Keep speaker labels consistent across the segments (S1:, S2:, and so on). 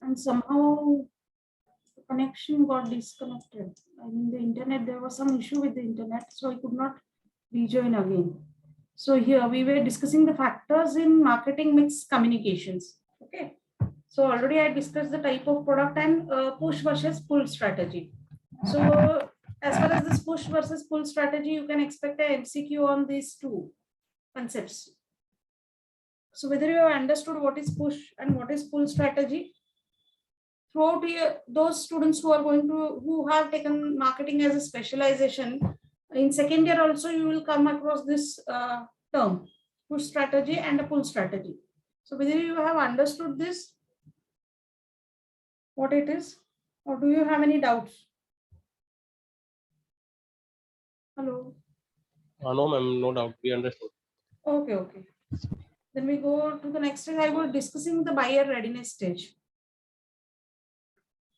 S1: and somehow the connection got disconnected. I mean, the internet, there was some issue with the internet, so I could not rejoin again. So here we were discussing the factors in marketing mix communications. Okay. So already I discussed the type of product and push versus pull strategy. So as far as this push versus pull strategy, you can expect a MCQ on these two concepts. So whether you have understood what is push and what is pull strategy, throughout year, those students who are going to, who have taken marketing as a specialization, in second year also you will come across this term, push strategy and a pull strategy. So whether you have understood this, what it is, or do you have any doubts? Hello.
S2: No, ma'am, no doubt. We understood.
S1: Okay. Then we go to the next stage. I was discussing the buyer readiness stage.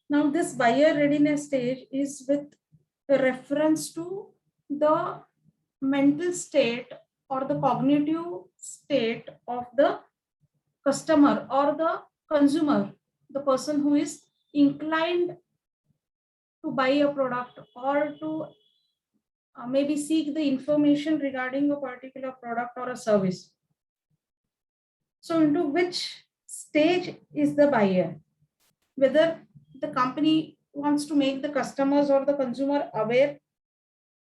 S1: Now this buyer readiness stage is with reference to the mental state or the cognitive state of the customer or the consumer, the person who is inclined to buy a product or to maybe seek the information regarding a particular product or a service. So into which stage is the buyer? Whether the company wants to make the customers or the consumer aware,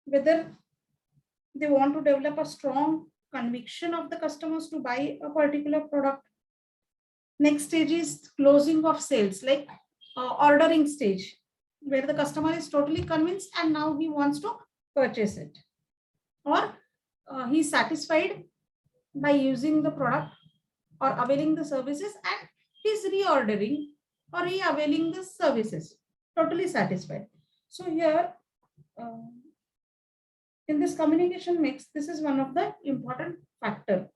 S1: whether they want to develop a strong conviction of the customers to buy a particular product. Next stage is closing of sales, like ordering stage, where the customer is totally convinced and now he wants to purchase it, or he's satisfied by using the product or availing the services and he's reordering or re-availing the services, totally satisfied. So here in this communication mix, this is one of the important factor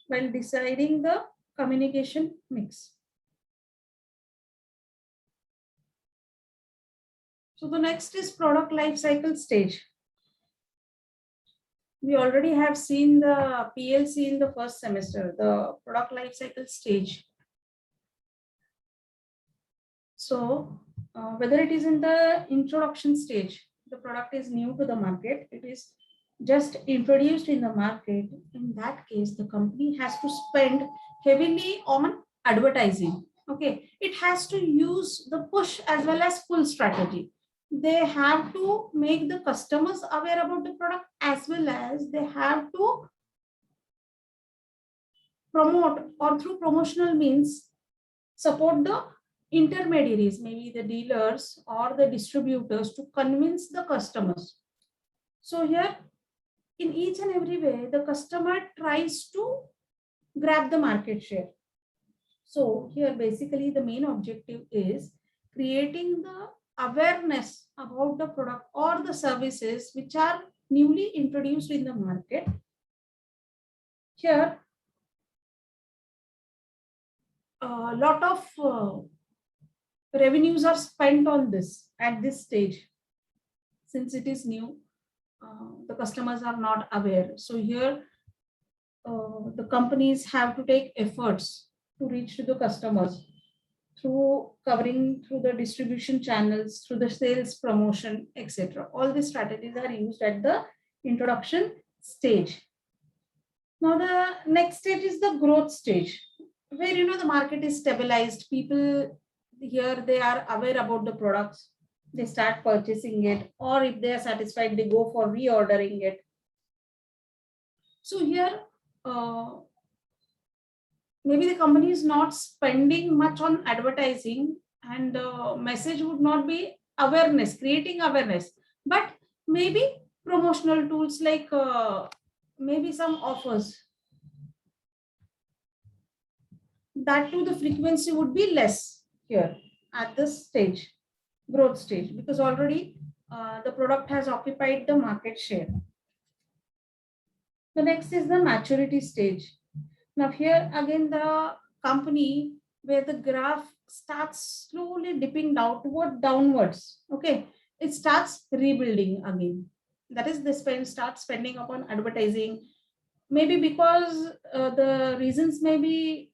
S1: while deciding the communication mix. So the next is product life cycle stage. We already have seen the PLC in the first semester, the product life cycle stage. So whether it is in the introduction stage, the product is new to the market, it is just introduced in the market. In that case, the company has to spend heavily on advertising. Okay, it has to use the push as well as pull strategy. They have to make the customers aware about the product as well as they have to promote or through promotional means support the intermediaries, maybe the dealers or the distributors, to convince the customers. So here in each and every way, the customer tries to grab the market share. So here basically the main objective is creating the awareness about the product or the services which are newly introduced in the market. Here a lot of revenues are spent on this at this stage. Since it is new, the customers are not aware. So here the companies have to take efforts to reach to the customers through covering through the distribution channels, through the sales promotion, etc. All these strategies are used at the introduction stage. Now the next stage is the growth stage, where the market is stabilized. People here, they are aware about the products, they start purchasing it, or if they are satisfied, they go for reordering it. So here maybe the company is not spending much on advertising and message would not be awareness, creating awareness, but maybe promotional tools like maybe some offers. That too, the frequency would be less here at this stage, growth stage, because already the product has occupied the market share. The next is the maturity stage. Now here again the company where the graph starts slowly dipping downwards. Okay, it starts rebuilding again. That is, they start spending upon advertising. Maybe because the reasons may be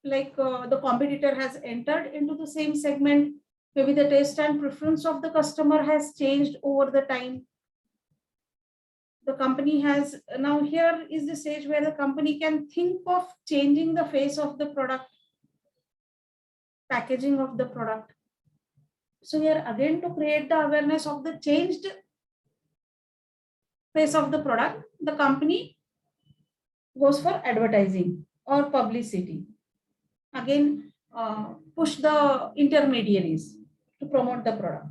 S1: like the competitor has entered into the same segment. Maybe the taste and preference of the customer has changed over the time. The company has, now here is the stage where the company can think of changing the face of the product, packaging of the product. So here again, to create the awareness of the changed face of the product, the company goes for advertising or publicity. Again, push the intermediaries to promote the product.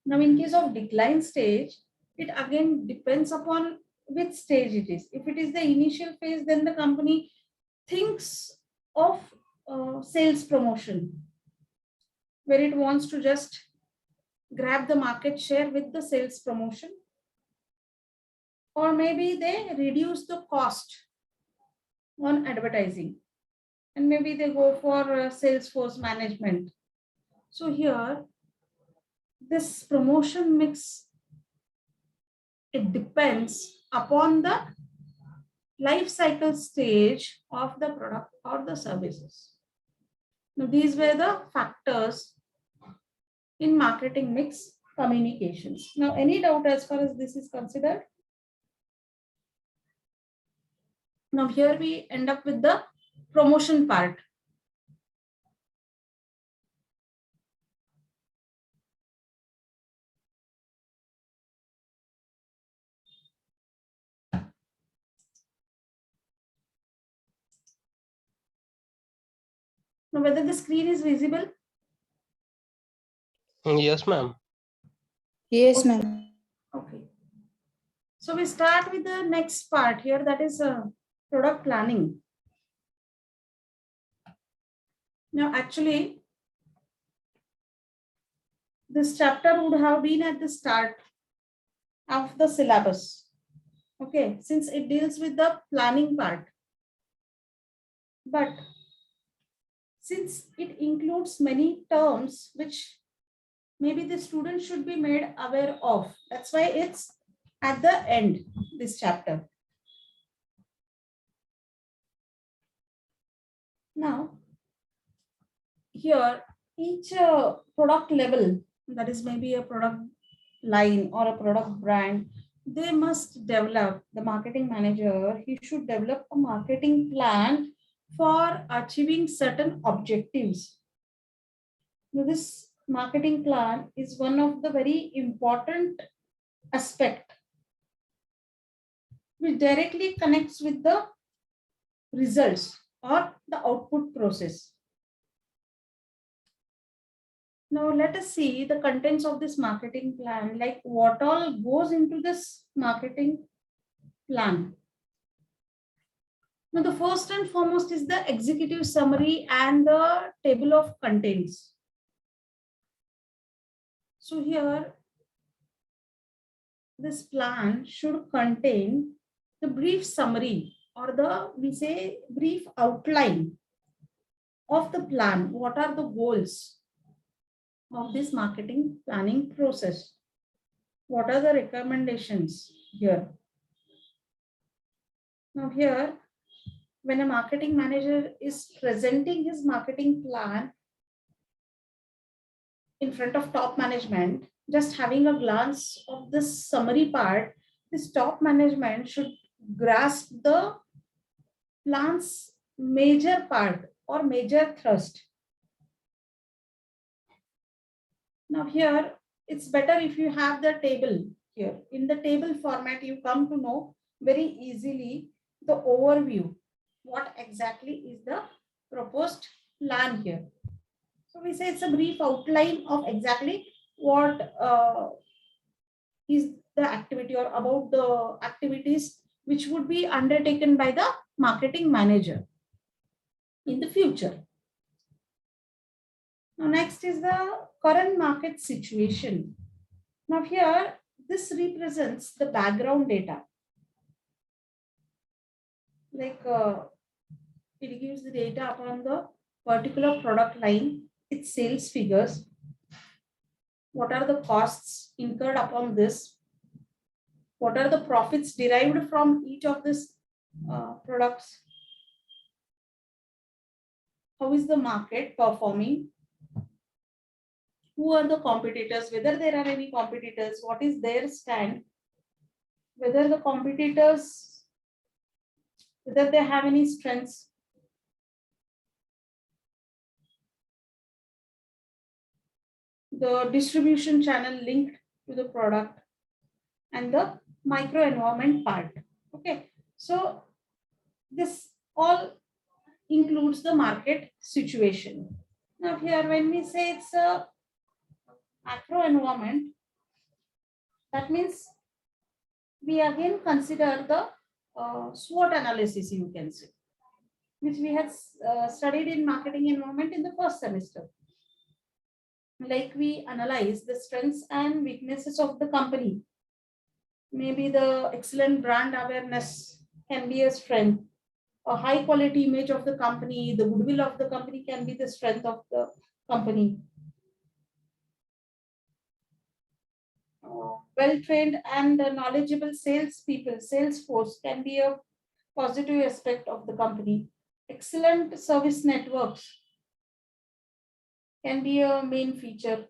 S1: Now, in case of decline stage, it again depends upon which stage it is. If it is the initial phase, then the company thinks of sales promotion, where it wants to just grab the market share with the sales promotion. Or maybe they reduce the cost on advertising, and maybe they go for sales force management. So here, this promotion mix, it depends upon the life cycle stage of the product or the services. Now, these were the factors in marketing mix communications. Now, any doubt as far as this is considered? Now, here we end up with the promotion part. Now, whether the screen is visible?
S2: Yes, ma'am.
S3: Yes, ma'am.
S1: Okay. So we start with the next part here, that is product planning. Now, actually, this chapter would have been at the start of the syllabus. Okay, since it deals with the planning part. But since it includes many terms which maybe the student should be made aware of, that's why it's at the end, this chapter. Now, here, each product level, that is maybe a product line or a product brand, they must develop, the marketing manager, he should develop a marketing plan for achieving certain objectives. Now, this marketing plan is one of the very important aspect which directly connects with the results or the output process. Now, let us see the contents of this marketing plan, like what all goes into this marketing plan. Now, the first and foremost is the executive summary and the table of contents. So here, this plan should contain the brief summary or the, we say, brief outline of the plan. What are the goals of this marketing planning process? What are the recommendations here? Now here, when a marketing manager is presenting his marketing plan in front of top management, just having a glance of this summary part, this top management should grasp the plan's major part or major thrust. Now here, it's better if you have the table here. In the table format, you come to know very easily the overview, what exactly is the proposed plan here. So we say it's a brief outline of exactly what is the activity or about the activities which would be undertaken by the marketing manager in the future. Now, next is the current market situation. Now here, this represents the background data. Like it gives the data upon the particular product line, its sales figures, what are the costs incurred upon this, what are the profits derived from each of these products, how is the market performing, who are the competitors, whether there are any competitors, what is their stand, whether the competitors, whether they have any strengths, the distribution channel linked to the product, and the microenvironment part. Okay, so this all includes the market situation. Now here when we say it's a macro environment, that means we again consider the SWOT analysis, you can say, which we had studied in marketing environment in the first semester. Like we analyze the strengths and weaknesses of the company. Maybe the excellent brand awareness can be a strength. A high quality image of the company, the goodwill of the company can be the strength of the company. Well-trained and knowledgeable salespeople, sales force can be a positive aspect of the company. Excellent service networks can be a main feature.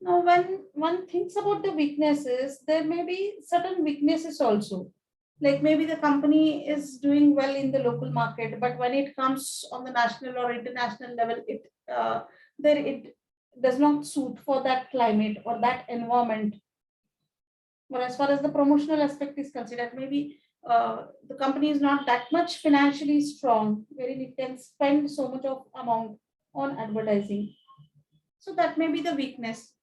S1: Now, when one thinks about the weaknesses, there may be certain weaknesses also. Like maybe the company is doing well in the local market, but when it comes on the national or international level, it does not suit for that climate or that environment. But as far as the promotional aspect is considered, maybe the company is not that much financially strong, wherein it can spend so much of amount on advertising. So that may be the weakness.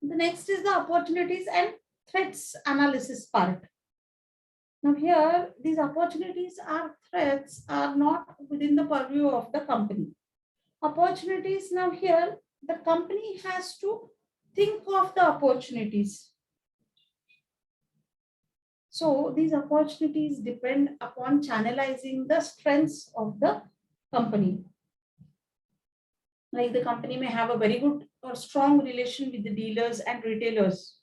S1: The next is the opportunities and threats analysis part. Now here, these opportunities or threats are not within the purview of the company. Opportunities, now here, the company has to think of the opportunities. So these opportunities depend upon channelizing the strengths of the company. Like the company may have a very good or strong relation with the dealers and retailers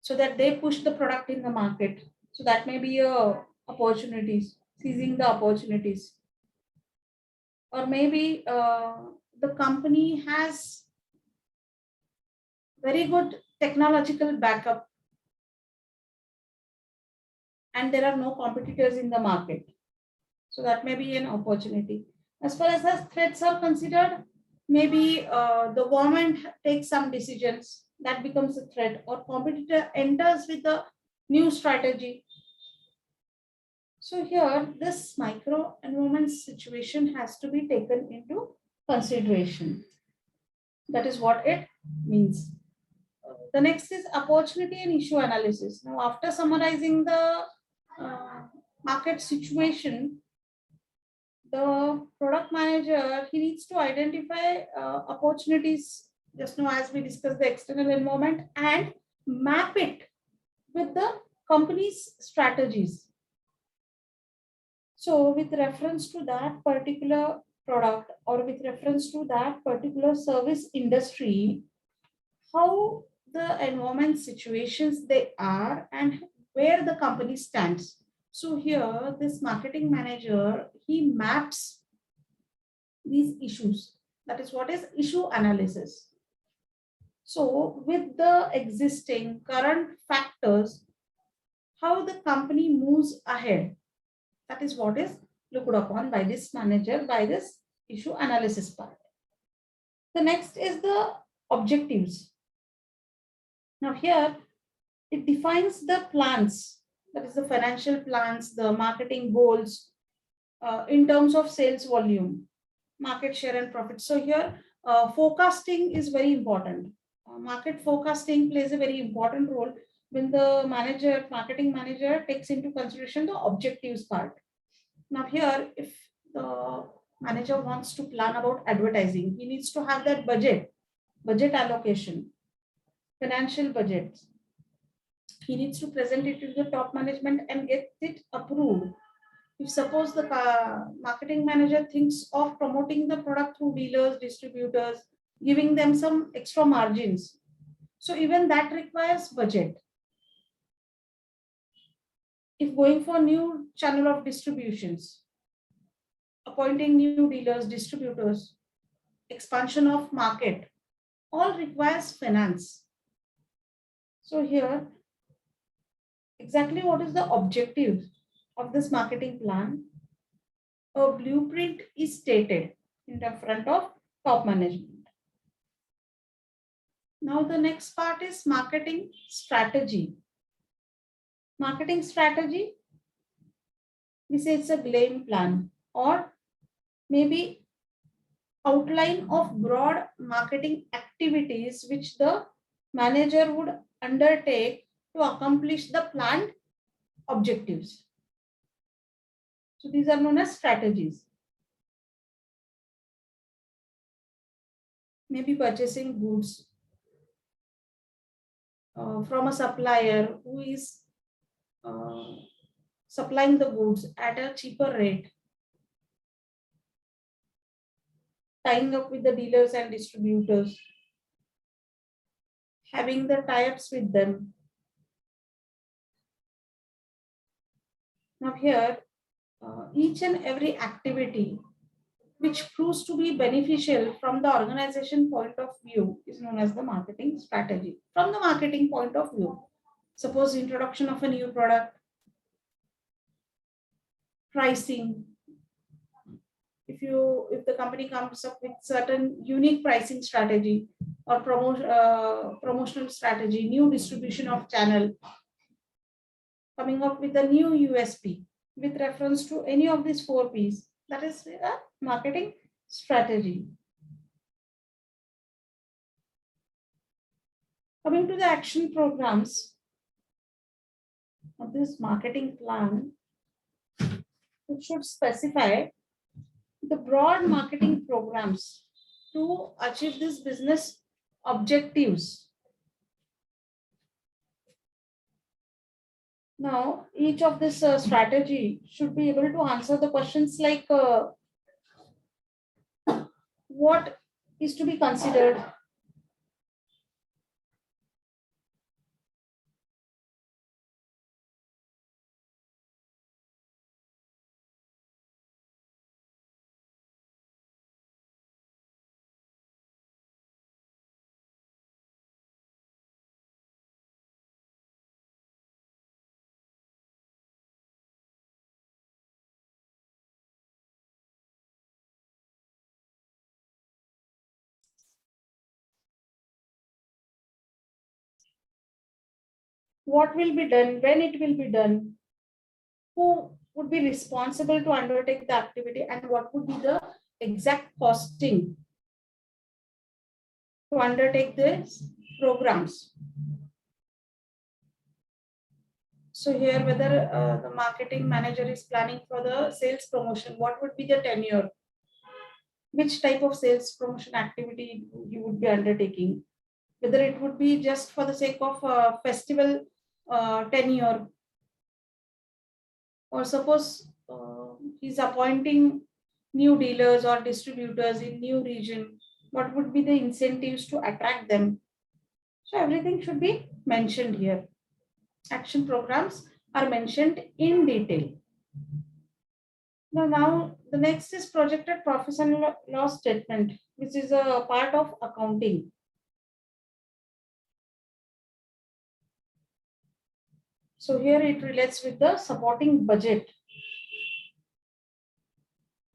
S1: so that they push the product in the market. So that may be opportunities, seizing the opportunities. Or maybe the company has very good technological backup and there are no competitors in the market. So that may be an opportunity. As far as the threats are considered, maybe the government takes some decisions, that becomes a threat, or competitor enters with a new strategy. So here, this micro environment situation has to be taken into consideration. That is what it means. The next is opportunity and issue analysis. Now, after summarizing the market situation, the product manager, he needs to identify opportunities, just now as we discussed the external environment, and map it with the company's strategies. So with reference to that particular product or with reference to that particular service industry, how the environment situations they are and where the company stands. So here, this marketing manager, he maps these issues. That is what is issue analysis. So with the existing current factors, how the company moves ahead, that is what is looked upon by this manager, by this issue analysis part. The next is the objectives. Now here, it defines the plans, that is the financial plans, the marketing goals in terms of sales volume, market share and profit. So here, forecasting is very important. Market forecasting plays a very important role when the marketing manager takes into consideration the objectives part. Now here, if the manager wants to plan about advertising, he needs to have that budget allocation, financial budgets. He needs to present it to the top management and get it approved. If suppose the marketing manager thinks of promoting the product through dealers, distributors, giving them some extra margins, so even that requires budget. If going for new channel of distributions, a appointing new dealers, distributors, expansion of market, all requires finance. So here, exactly what is the objective of this marketing plan? A blueprint is stated in the front of top management. Now the next part is marketing strategy. Marketing strategy, we say it's a game plan or maybe outline of broad marketing activities which the manager would undertake to accomplish the planned objectives. So these are known as strategies. Maybe purchasing goods from a supplier who is supplying the goods at a cheaper rate, tying up with the dealers and distributors, having the tie-ups with them. Now here, each and every activity which proves to be beneficial from the organization point of view is known as the marketing strategy. From the marketing point of view, suppose introduction of a new product, pricing. If the company comes up with certain unique pricing strategy or promotional strategy, new distribution of channel, coming up with a new USP with reference to any of these 4 P's, that is a marketing strategy. Coming to the action programs of this marketing plan, it should specify the broad marketing programs to achieve this business objectives. Now, each of this strategy should be able to answer the questions like what is to be considered, what will be done, when it will be done, who would be responsible to undertake the activity, and what would be the exact costing to undertake these programs. So here, whether the marketing manager is planning for the sales promotion, what would be the tenure, which type of sales promotion activity you would be undertaking, whether it would be just for the sake of festival tenure, or suppose he's appointing new dealers or distributors in new region, what would be the incentives to attract them. So everything should be mentioned here. Action programs are mentioned in detail. Now the next is projected profit and loss statement, which is a part of accounting. So here it relates with the supporting budget.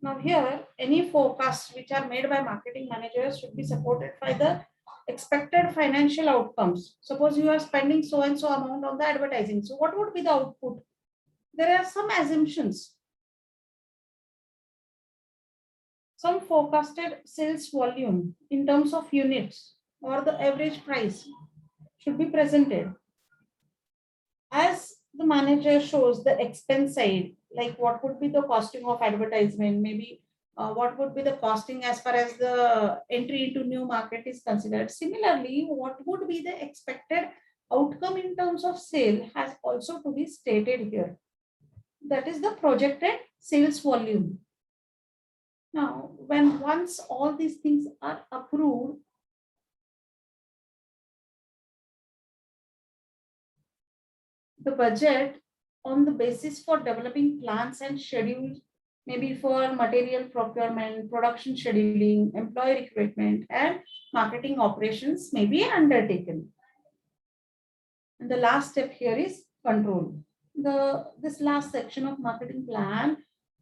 S1: Now here, any forecasts which are made by marketing managers should be supported by the expected financial outcomes. Suppose you are spending so and so amount on the advertising. So what would be the output? There are some assumptions. Some forecasted sales volume in terms of units or the average price should be presented. As the manager shows the expense side, like what would be the costing of advertisement, maybe what would be the costing as far as the entry into new market is considered. Similarly, what would be the expected outcome in terms of sale has also to be stated here. That is the projected sales volume. Now, when once all these things are approved, the budget on the basis for developing plans and schedules maybe for material procurement, production scheduling, employee recruitment, and marketing operations may be undertaken. And the last step here is control. This last section of marketing plan,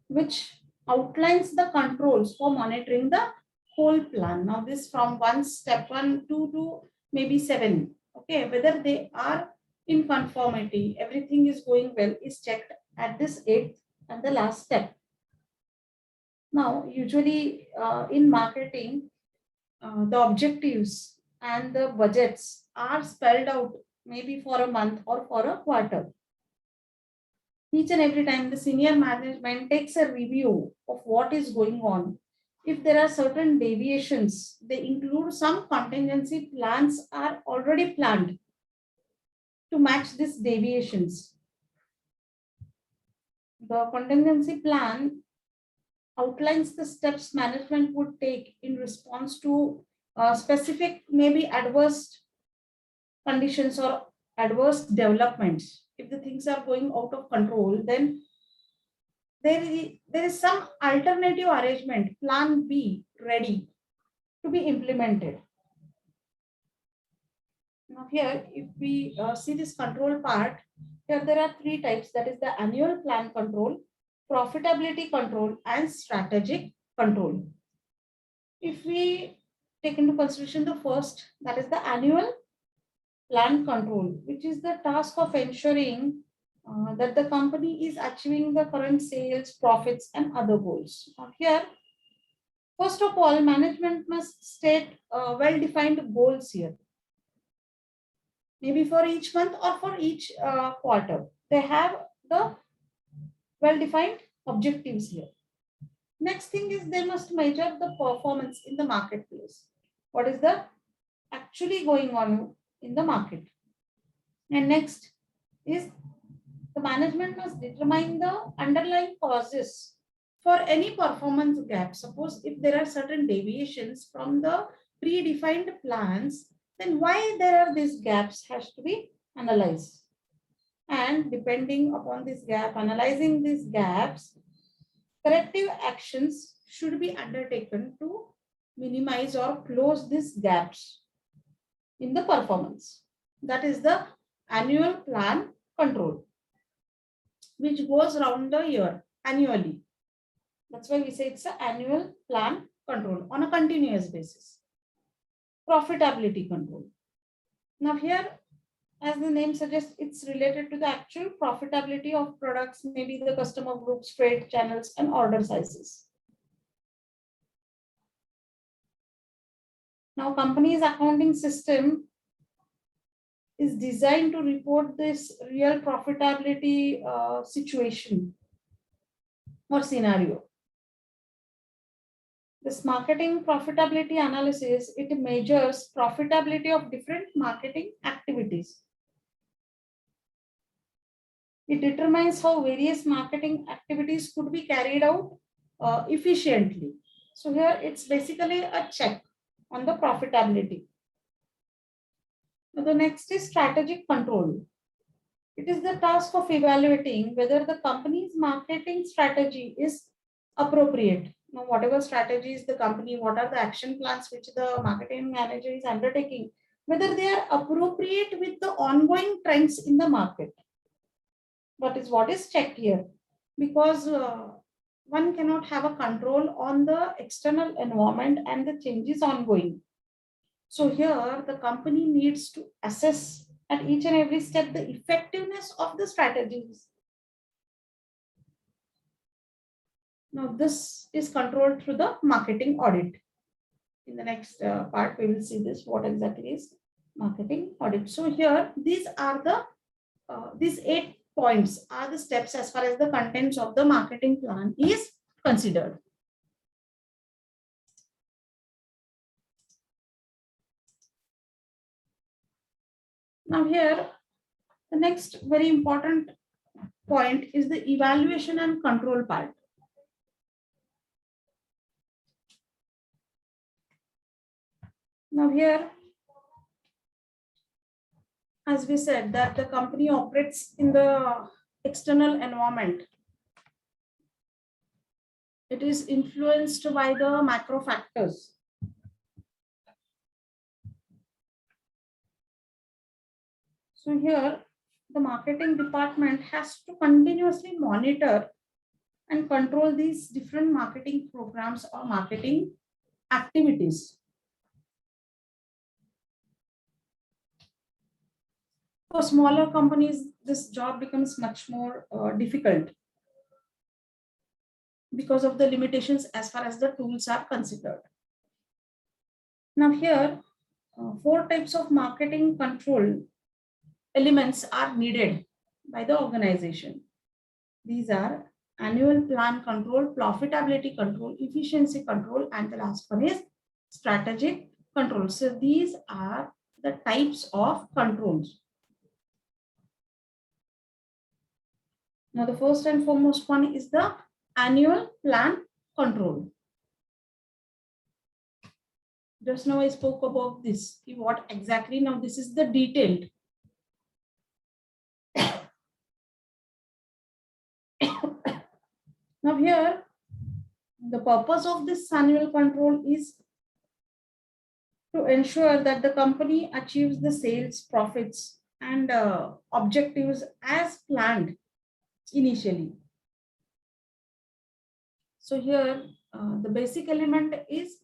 S1: which outlines the controls for monitoring the whole plan. Now this from step 1, 2 to maybe 7. Okay, whether they are in conformity, everything is going well, is checked at this 8th and the last step. Now, usually in marketing, the objectives and the budgets are spelled out maybe for a month or for a quarter. Each and every time the senior management takes a review of what is going on. If there are certain deviations, they include some contingency plans are already planned to match these deviations. The contingency plan outlines the steps management would take in response to specific maybe adverse conditions or adverse developments. If the things are going out of control, then there is some alternative arrangement, plan B, ready to be implemented. Now here, if we see this control part, here there are 3 types, that is the annual plan control, profitability control, and strategic control. If we take into consideration the first, that is the annual plan control, which is the task of ensuring that the company is achieving the current sales, profits, and other goals. Now here, first of all, management must state well-defined goals here. Maybe for each month or for each quarter. They have the well-defined objectives here. Next thing is they must measure the performance in the marketplace. What is the actually going on in the market? And next is the management must determine the underlying causes for any performance gap. Suppose if there are certain deviations from the predefined plans, then why there are these gaps has to be analyzed. And depending upon this gap, analyzing these gaps, corrective actions should be undertaken to minimize or close these gaps in the performance. That is the annual plan control, which goes around the year annually. That's why we say it's an annual plan control on a continuous basis. Profitability control. Now here, as the name suggests, it's related to the actual profitability of products, maybe the customer groups, trade channels, and order sizes. Now, company's accounting system is designed to report this real profitability situation or scenario. This marketing profitability analysis, it measures profitability of different marketing activities. It determines how various marketing activities could be carried out efficiently. So here it's basically a check on the profitability. Now the next is strategic control. It is the task of evaluating whether the company's marketing strategy is appropriate. Now, whatever strategies the company, what are the action plans which the marketing manager is undertaking, whether they are appropriate with the ongoing trends in the market. That is what is checked here, because one cannot have a control on the external environment and the changes ongoing. So here the company needs to assess at each and every step the effectiveness of the strategies. Now this is controlled through the marketing audit. In the next part, we will see this, what exactly is marketing audit. So here, these are the, these 8 points are the steps as far as the contents of the marketing plan is considered. Now here, the next very important point is the evaluation and control part. Now here, as we said, that the company operates in the external environment. it is influenced by the macro factors. So here, the marketing department has to continuously monitor and control these different marketing programs or marketing activities. For smaller companies, this job becomes much more difficult because of the limitations as far as the tools are considered. Now here, 4 types of marketing control elements are needed by the organization. These are annual plan control, profitability control, efficiency control, and the last one is strategic control. So these are the types of controls. Now the first and foremost one is the annual plan control. Just now I spoke about this. What exactly? Now this is the detailed. Now here, the purpose of this annual control is to ensure that the company achieves the sales, profits, and objectives as planned initially. So here, the basic element is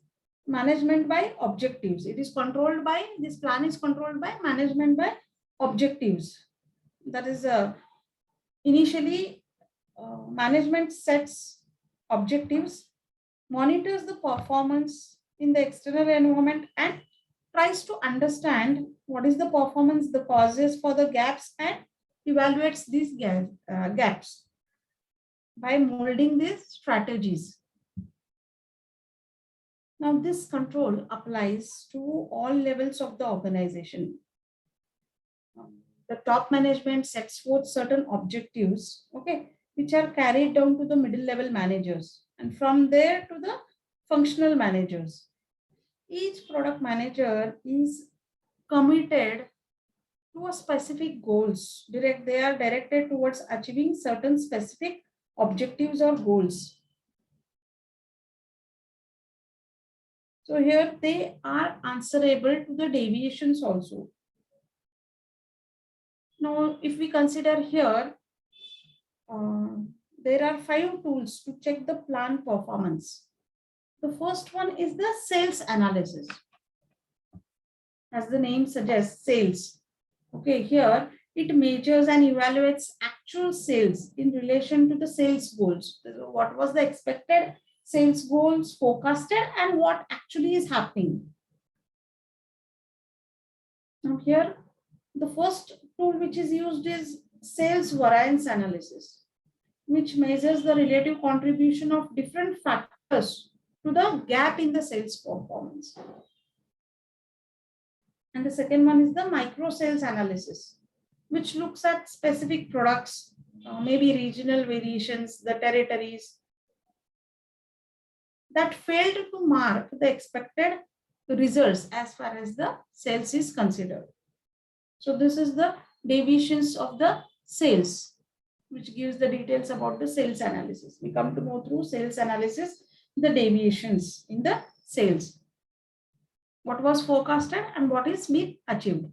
S1: management by objectives. It is controlled by, this plan is controlled by management by objectives. That is, initially, management sets objectives, monitors the performance in the external environment, and tries to understand what is the performance, the causes for the gaps, and evaluates these gaps by molding these strategies. Now, this control applies to all levels of the organization. The top management sets forth certain objectives, okay, which are carried down to the middle level managers, and from there to the functional managers. Each product manager is committed to a specific goals. They are directed towards achieving certain specific objectives or goals. So here they are answerable to the deviations also. Now, if we consider here, there are 5 tools to check the plan performance. The first one is the sales analysis. As the name suggests, sales. Okay, here it measures and evaluates actual sales in relation to the sales goals. What was the expected sales goals forecasted and what actually is happening. Now here, the first tool which is used is sales variance analysis, which measures the relative contribution of different factors to the gap in the sales performance. And the second one is the micro sales analysis, which looks at specific products, maybe regional variations, the territories that failed to mark the expected results as far as the sales is considered. So this is the deviations of the sales, which gives the details about the sales analysis. We come to know through sales analysis, the deviations in the sales. What was forecasted and what is being achieved.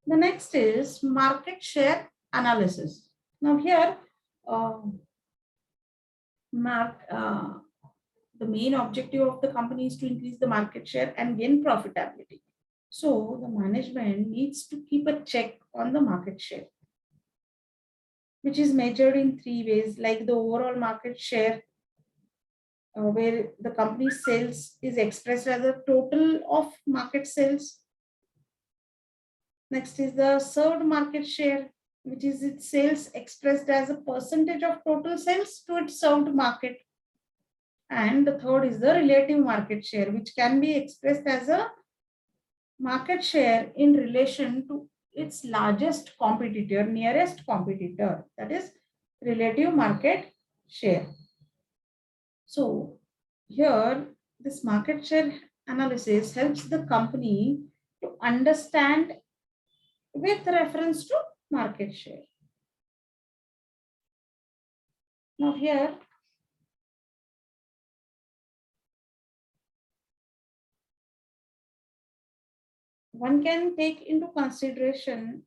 S1: The next is market share analysis. Now here, the main objective of the company is to increase the market share and gain profitability. So the management needs to keep a check on the market share, which is measured in 3 ways, like the overall market share, where the company's sales is expressed as a total of market sales. Next is the served market share, which is its sales expressed as a percentage of total sales to its served market. And the third is the relative market share, which can be expressed as a market share in relation to its largest competitor, nearest competitor, that is relative market share. So here, this market share analysis helps the company to understand with reference to market share. Now here, one can take into consideration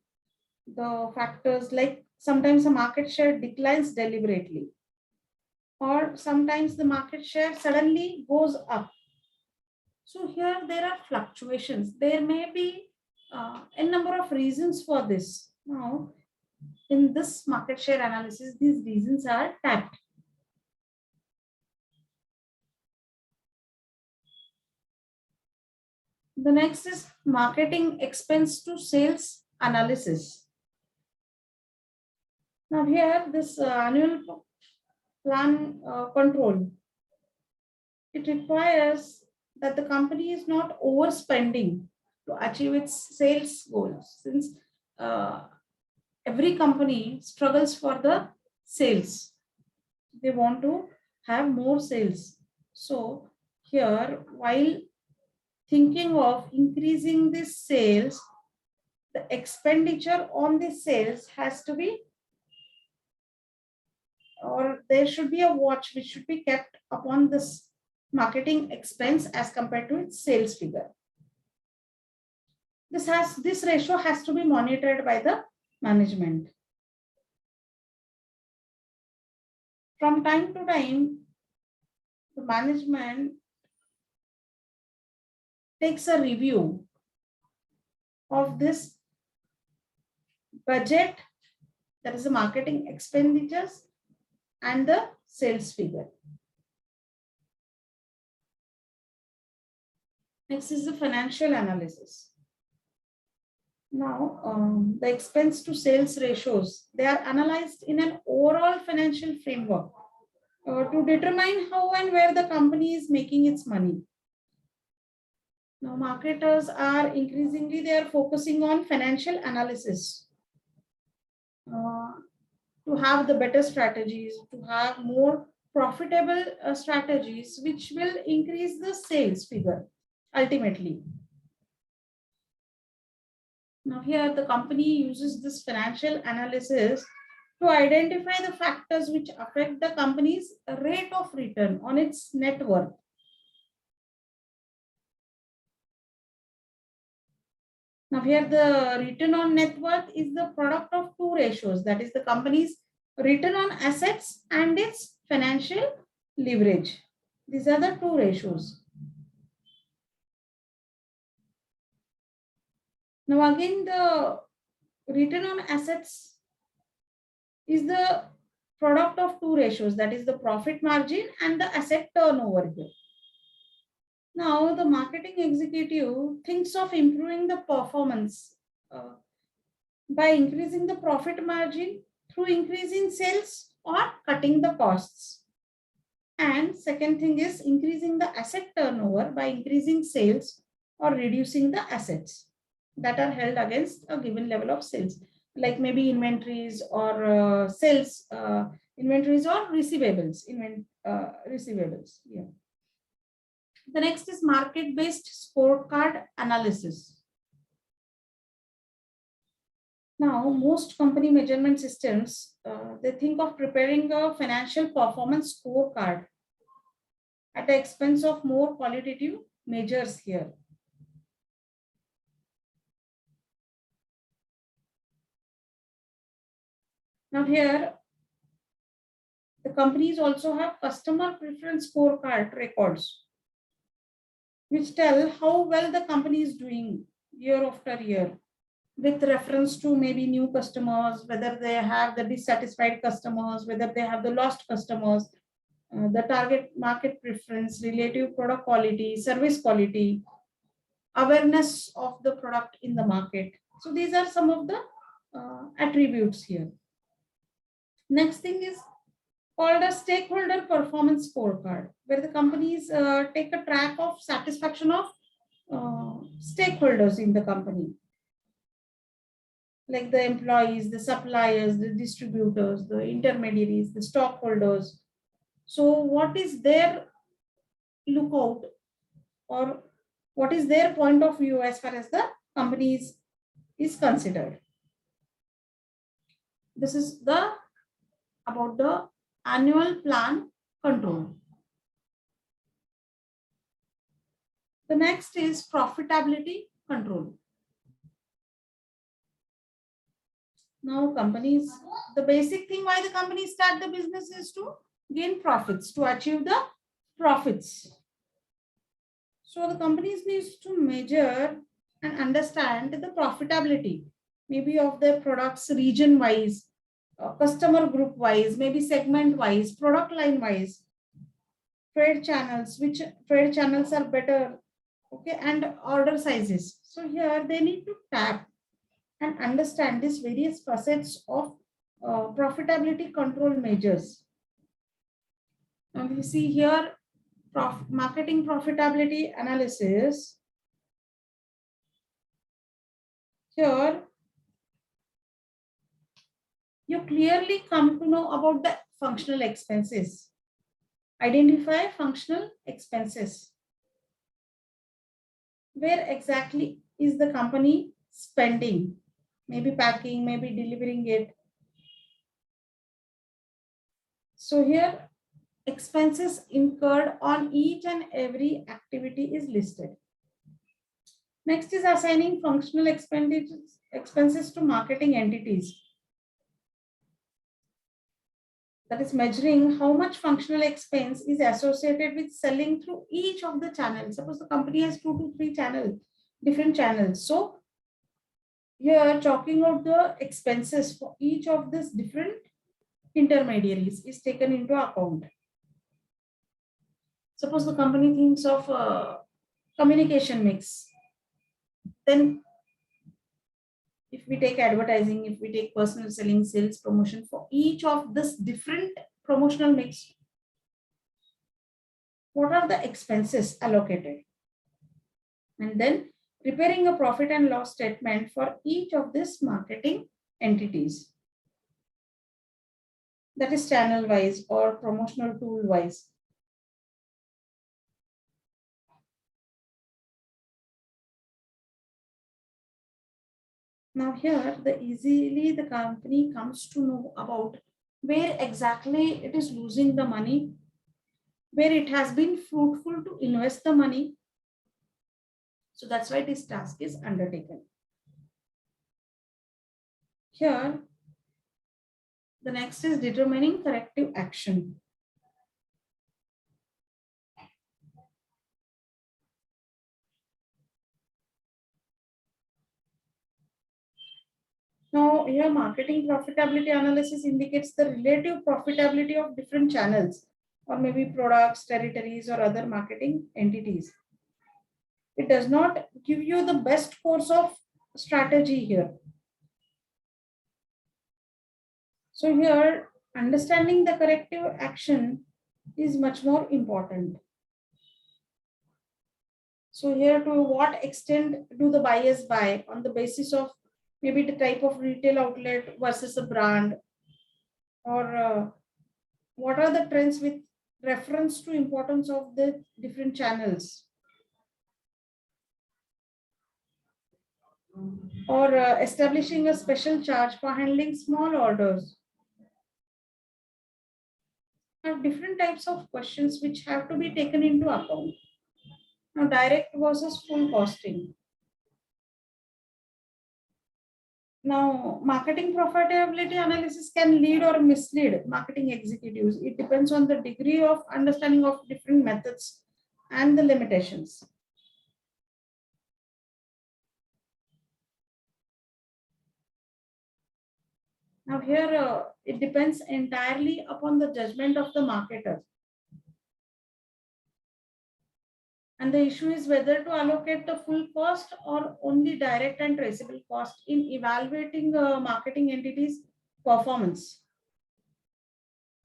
S1: the factors like sometimes the market share declines deliberately, or sometimes the market share suddenly goes up. So here there are fluctuations. There may be a number of reasons for this. Now, in this market share analysis, these reasons are tapped. The next is marketing expense to sales analysis. Now here this annual plan control, it requires that the company is not overspending to achieve its sales goals, since uh, every company struggles for the sales. They want to have more sales. So here, while thinking of increasing the sales, the expenditure on the sales has to be, or there should be a watch which should be kept upon this marketing expense as compared to its sales figure. This ratio has to be monitored by the management. From time to time, the management takes a review of this budget, that is the marketing expenditures, and the sales figure. Next is the financial analysis. Now, the expense to sales ratios, they are analyzed in an overall financial framework to determine how and where the company is making its money. Now, marketers are increasingly, they are focusing on financial analysis to have the better strategies, to have more profitable strategies, which will increase the sales figure ultimately. Now here the company uses this financial analysis to identify the factors which affect the company's rate of return on its net worth. Now here the return on net worth is the product of two ratios, that is the company's return on assets and its financial leverage. These are the two ratios. Now again, the return on assets is the product of two ratios, that is the profit margin and the asset turnover here. Now the marketing executive thinks of improving the performance by increasing the profit margin through increasing sales or cutting the costs. And second thing is increasing the asset turnover by increasing sales or reducing the assets that are held against a given level of sales, like maybe inventories or sales, inventories or receivables, receivables. Yeah. The next is market-based scorecard analysis. Now, most company measurement systems, they think of preparing a financial performance scorecard at the expense of more qualitative measures here. Now here, the companies also have customer preference scorecard records, which tell how well the company is doing year after year, with reference to maybe new customers, whether they have the dissatisfied customers, whether they have the lost customers, the target market preference, relative product quality, service quality, awareness of the product in the market. So these are some of the attributes here. Next thing is called a stakeholder performance scorecard, where the companies take a track of satisfaction of stakeholders in the company, like the employees, the suppliers, the distributors, the intermediaries, the stockholders. So what is their lookout, or what is their point of view as far as the company is considered? This is the about the annual plan control. The next is profitability control. Now companies, the basic thing why the companies start the business is to gain profits, to achieve the profits. So the companies needs to measure and understand the profitability, maybe of their products region wise, customer group wise, maybe segment wise, product line wise, trade channels, which trade channels are better, okay, and order sizes. So here they need to tap and understand these various facets of profitability control measures. Now we see here marketing profitability analysis. Here you clearly come to know about the functional expenses. Identify functional expenses. Where exactly is the company spending? Maybe packing, maybe delivering it. So here expenses incurred on each and every activity is listed. Next is assigning functional expenses to marketing entities. That is measuring how much functional expense is associated with selling through each of the channels. Suppose the company has 2 to 3 channels, different channels. So here talking about the expenses for each of these different intermediaries is taken into account. Suppose the company thinks of communication mix. Then if we take advertising, if we take personal selling, sales, promotion, for each of this different promotional mix, what are the expenses allocated? And then preparing a profit and loss statement for each of these marketing entities. That is channel wise or promotional tool wise. Now here the company comes to know about where exactly it is losing the money, where it has been fruitful to invest the money. So that's why this task is undertaken. Here, the next is determining corrective action. Now, here marketing profitability analysis indicates the relative profitability of different channels or maybe products, territories, or other marketing entities. It does not give you the best course of strategy here. So here, understanding the corrective action is much more important. So here, to what extent do the buyers buy on the basis of maybe the type of retail outlet versus a brand, or what are the trends with reference to importance of the different channels, or establishing a special charge for handling small orders. Are different types of questions which have to be taken into account. Now, direct versus full costing. Now, marketing profitability analysis can lead or mislead marketing executives. It depends on the degree of understanding of different methods and the limitations. Now here, it depends entirely upon the judgment of the marketer. And the issue is whether to allocate the full cost or only direct and traceable cost in evaluating marketing entities' performance.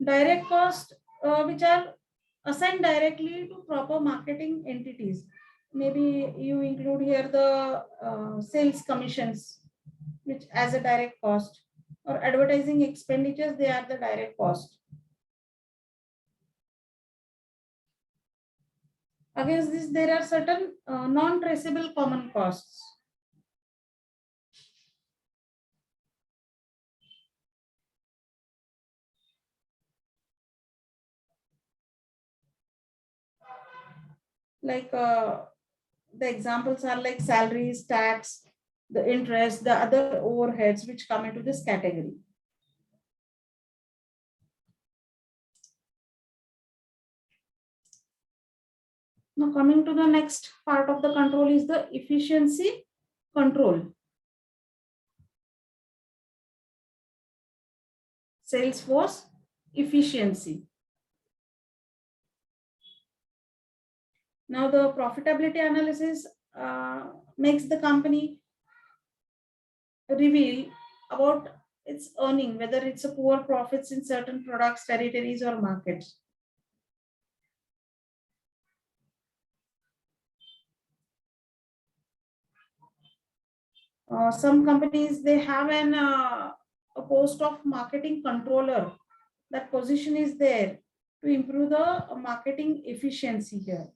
S1: Direct cost, which are assigned directly to proper marketing entities. Maybe you include here the sales commissions, which as a direct cost, or advertising expenditures, they are the direct cost. Against this, there are certain non-traceable common costs. Like the examples are like salaries, tax, the interest, the other overheads which come into this category. Now coming to the next part of the control is the efficiency control. Sales force efficiency. Now the profitability analysis makes the company reveal about its earning, whether it's a poor profits in certain products, territories, or markets. Some companies, they have a post of marketing controller. That position is there to improve the marketing efficiency here.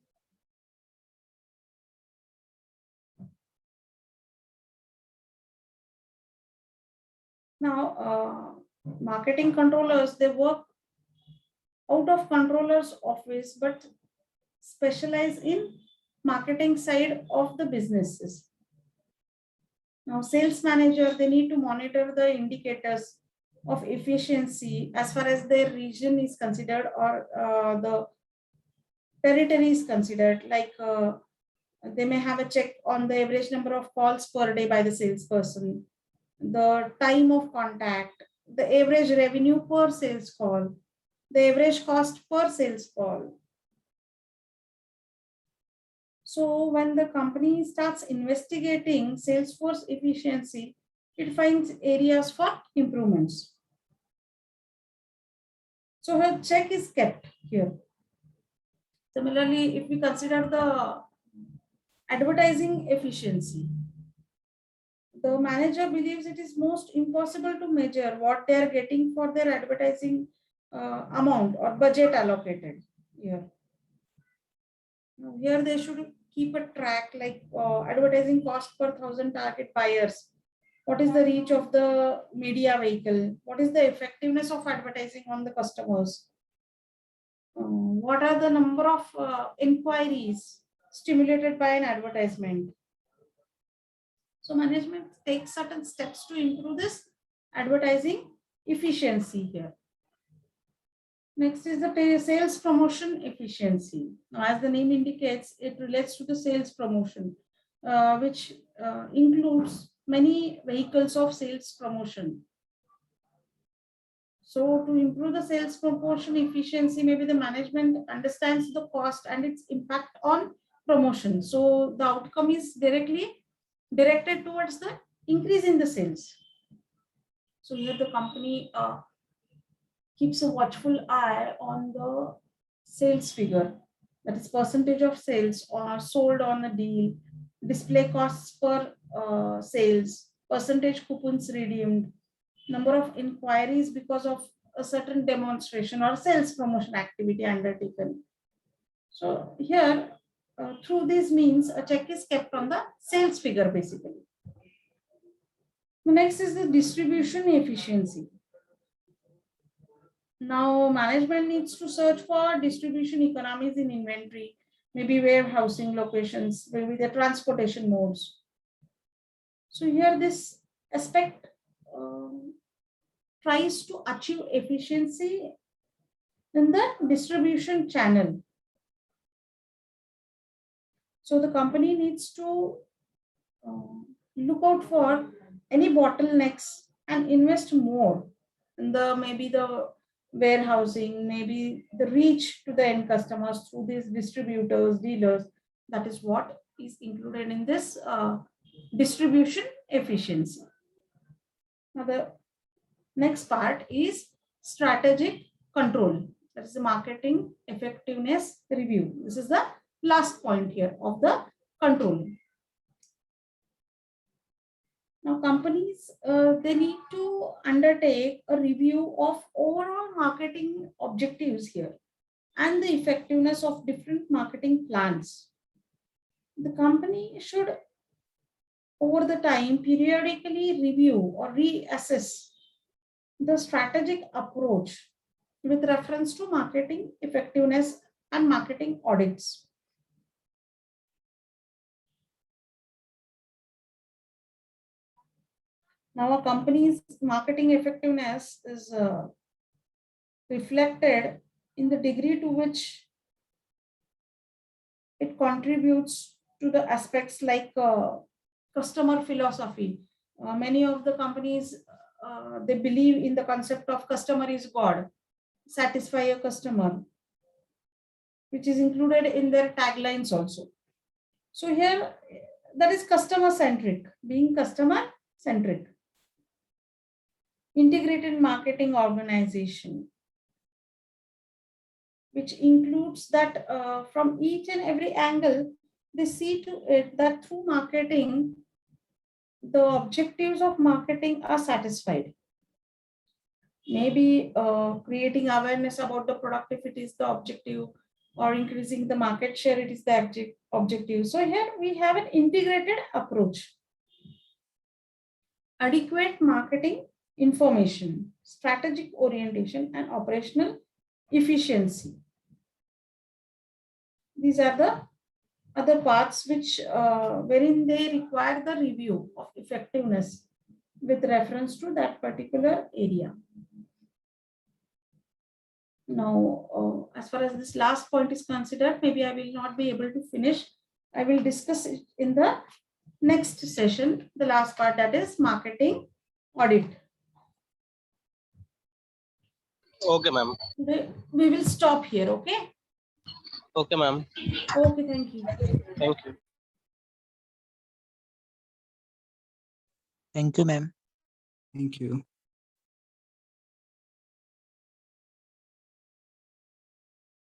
S1: Now, marketing controllers, they work out of controller's office, but specialize in marketing side of the businesses. Now, sales manager, they need to monitor the indicators of efficiency as far as their region is considered, or the territory is considered. Like they may have a check on the average number of calls per day by the salesperson, the time of contact, the average revenue per sales call, the average cost per sales call. So when the company starts investigating Salesforce efficiency, it finds areas for improvements. So her check is kept here. Similarly, if we consider the advertising efficiency, the manager believes it is most impossible to measure what they are getting for their advertising amount or budget allocated here. Now, here they should keep a track, like advertising cost per 1,000 target buyers. What is the reach of the media vehicle? What is the effectiveness of advertising on the customers? What are the number of inquiries stimulated by an advertisement? So management takes certain steps to improve this advertising efficiency here. Next is the sales promotion efficiency. Now, as the name indicates, it relates to the sales promotion, which includes many vehicles of sales promotion. So to improve the sales promotion efficiency, maybe the management understands the cost and its impact on promotion. So the outcome is directly directed towards the increase in the sales. So here the company keeps a watchful eye on the sales figure, that is percentage of sales or sold on a deal, display costs per sales, percentage coupons redeemed, number of inquiries because of a certain demonstration or sales promotion activity undertaken. So here, through these means, a check is kept on the sales figure basically. The next is the distribution efficiency. Now, management needs to search for distribution economies in inventory, maybe warehousing locations, maybe the transportation modes. So here this aspect tries to achieve efficiency in the distribution channel. So the company needs to look out for any bottlenecks and invest more in the maybe the warehousing, maybe the reach to the end customers through these distributors, dealers. That is what is included in this distribution efficiency. Now the next part is strategic control. That is the marketing effectiveness review. This is the last point here of the control. Now, companies, they need to undertake a review of overall marketing objectives here and the effectiveness of different marketing plans. The company should, over the time, periodically review or reassess the strategic approach with reference to marketing effectiveness and marketing audits. Now a company's marketing effectiveness is reflected in the degree to which it contributes to the aspects like customer philosophy. Many of the companies, they believe in the concept of customer is God, satisfy a customer, which is included in their taglines also. So here, that is customer centric, being customer centric. Integrated marketing organization, which includes that from each and every angle, they see to it that through marketing, the objectives of marketing are satisfied. Maybe creating awareness about the product if it is the objective, or increasing the market share, it is the objective. So here we have an integrated approach. Adequate marketing information, strategic orientation, and operational efficiency. These are the other parts which wherein they require the review of effectiveness with reference to that particular area. Now, as far as this last point is considered, maybe I will not be able to finish. I will discuss it in the next session, the last part, that is marketing audit.
S2: Okay, ma'am.
S1: We will stop here, okay?
S2: Okay, ma'am.
S1: Okay, thank you.
S2: Thank you.
S4: Thank you, ma'am.
S5: Thank you.